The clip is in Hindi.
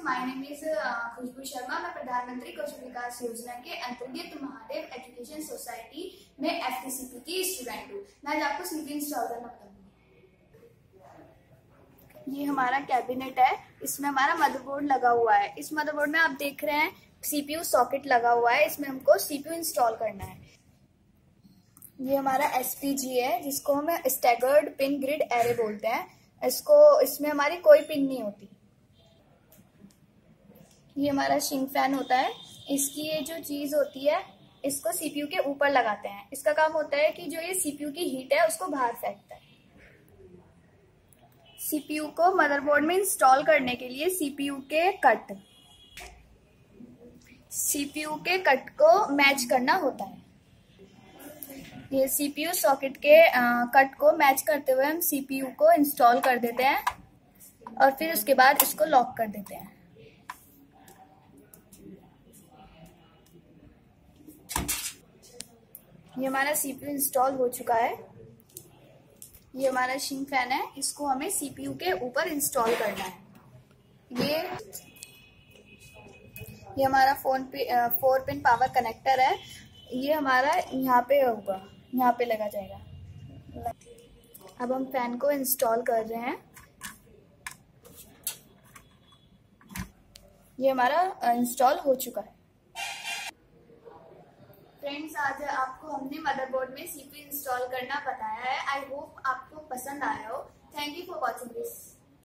माय नेम इज खुशबू शर्मा। मैं प्रधानमंत्री कौशल विकास योजना के अंतर्गत महादेव एजुकेशन सोसाइटी में FTCP की स्टूडेंट हूँ। मैं आज आपको CPU इंस्टॉल करना बताऊंगी। ये हमारा कैबिनेट है, इसमें हमारा मदरबोर्ड लगा हुआ है। इस मदरबोर्ड में आप देख रहे हैं CPU सॉकेट लगा हुआ है, इसमें हमको CPU इंस्टॉल करना है। ये हमारा SPG है, जिसको हम स्टैगर्ड पिन ग्रिड एरे बोलते हैं। इसमें हमारी कोई पिन नहीं होती। ये हमारा शिंक फैन होता है। इसकी ये जो चीज होती है, इसको CPU के ऊपर लगाते हैं। इसका काम होता है कि जो ये CPU की हीट है उसको बाहर फेंकता है। CPU को मदरबोर्ड में इंस्टॉल करने के लिए CPU के कट को मैच करना होता है। ये CPU सॉकेट के कट को मैच करते हुए हम CPU को इंस्टॉल कर देते हैं और फिर उसके बाद इसको लॉक कर देते हैं। ये हमारा CPU इंस्टॉल हो चुका है। ये हमारा शिंक फैन है, इसको हमें CPU के ऊपर इंस्टॉल करना है। ये हमारा 4 पिन पावर कनेक्टर है। ये हमारा यहाँ पे होगा, यहाँ पे लगा जाएगा। अब हम फैन को इंस्टॉल कर रहे हैं। ये हमारा इंस्टॉल हो चुका है। फ्रेंड्स, आज आपको हमने मदरबोर्ड में CPU इंस्टॉल करना बताया है। आई होप आपको पसंद आया हो। Thank you for watching this.